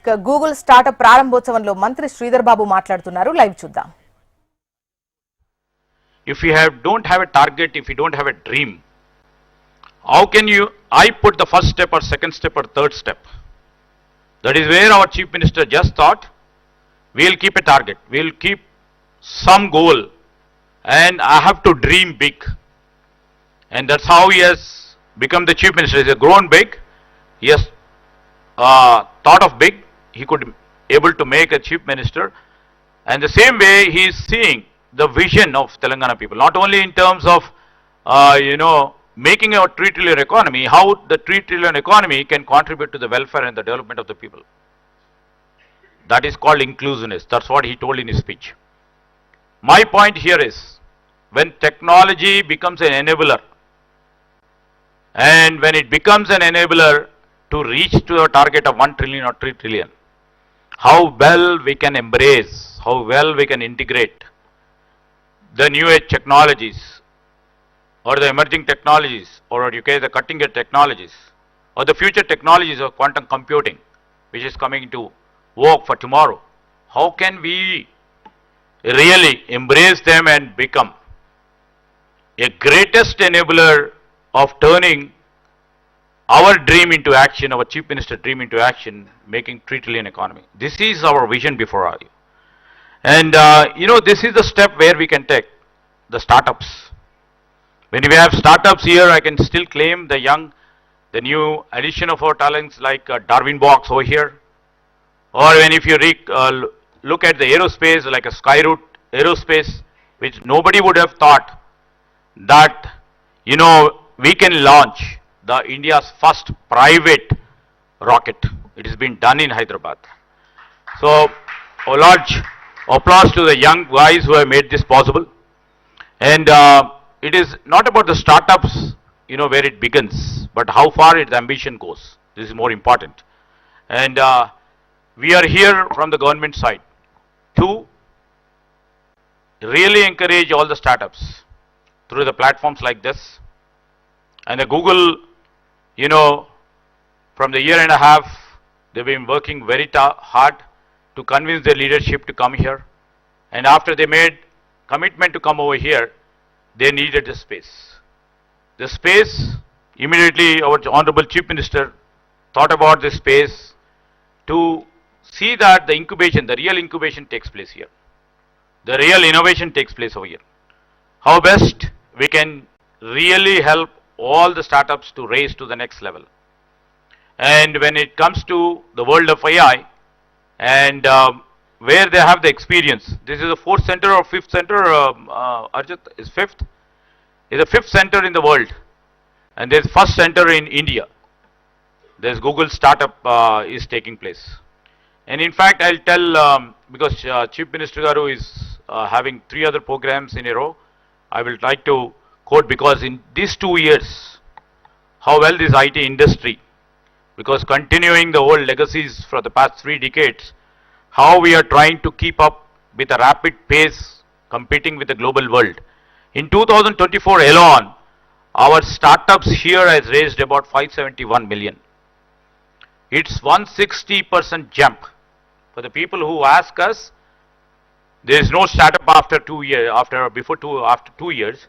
Google startup ప్రారంభోత్సవంలో మంత్రి శ్రీధర్ బాబు మాట్లాడుతున్నారు. Live చూద్దాం. If you don't have a target, if you don't have a dream, how can I put the first step or second step or third step? That is where our Chief Minister just thought, we'll keep a target, we'll keep some goal, and I have to dream big. And that's how he has become the Chief Minister. He has grown big, he has thought of big, he could able to make a Chief Minister. And the same way he is seeing the vision of Telangana people, not only in terms of making a 3 trillion economy, how the 3 trillion economy can contribute to the welfare and the development of the people. That is called inclusiveness. That's what he told in his speech. My point here is, when technology becomes an enabler, and when it becomes an enabler to reach to a target of 1 trillion or 3 trillion, how well we can embrace, how well we can integrate the new age technologies, or the emerging technologies, or you can say the cutting edge technologies, or the future technologies of quantum computing, which is coming to work for tomorrow. How can we really embrace them and become a greatest enabler of turning our dream into action, our Chief Minister dream into action, making 3 trillion economy. This is our vision before you. And this is the step where we can take the startups. When we have startups here, I can still claim the new addition of our talents like Darwin Box over here. Or when if you look at the aerospace, like a Skyroot Aerospace, which nobody would have thought that, we can launch the India's first private rocket. It has been done in Hyderabad. So, a large applause to the young guys who have made this possible. And it is not about the startups, where it begins, but how far its ambition goes. This is more important. And we are here from the government side to really encourage all the startups through the platforms like this. And the Google, from the year and a half, they've been working very hard to convince their leadership to come here. And after they made commitment to come over here, they needed the space. The space, immediately our Honorable Chief Minister thought about this space to see that the incubation, the real incubation takes place here. The real innovation takes place over here. How best we can really help all the startups to raise to the next level. And when it comes to the world of AI, and where they have the experience, this is the 4th center or 5th center, Arjit is 5th, is the 5th center in the world, and there's 1st center in India. There's Google startup is taking place. And in fact, I'll tell, because Chief Minister Garu is having 3 other programs in a row, I will try to quote, because in these 2 years, how well this IT industry, because continuing the old legacies for the past 3 decades, how we are trying to keep up with a rapid pace, competing with the global world. In 2024 alone, our startups here has raised about 571 million. It's 160% jump. For the people who ask us, there is no startup after 2 years, after 2 years.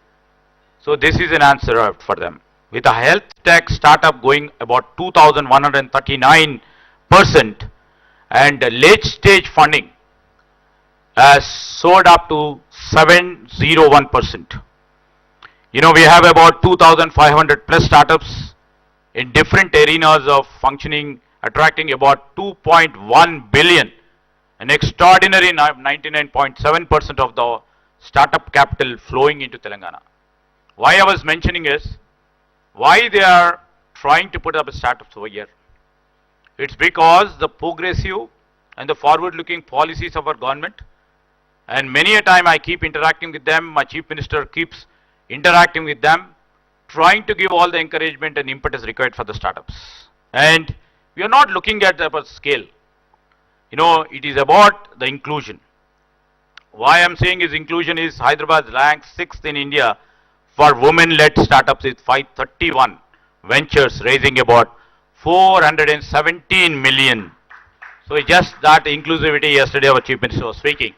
So this is an answer for them. With a health tech startup going about 2,139%, and late stage funding has soared up to 701%. We have about 2,500 plus startups in different arenas of functioning, attracting about 2.1 billion, an extraordinary 99.7% of the startup capital flowing into Telangana. Why I was mentioning is, why they are trying to put up startups over here. It's because the progressive and the forward-looking policies of our government, and many a time I keep interacting with them, my Chief Minister keeps interacting with them, trying to give all the encouragement and impetus required for the startups. And we are not looking at the scale. It is about the inclusion. Why I'm saying is inclusion is Hyderabad ranks 6th in India for women-led startups with 531 ventures raising about 417 million. So just that inclusivity, yesterday our Chief Minister was speaking.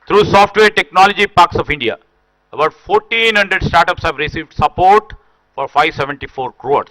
Through Software Technology Parks of India, about 1400 startups have received support for 574 crores.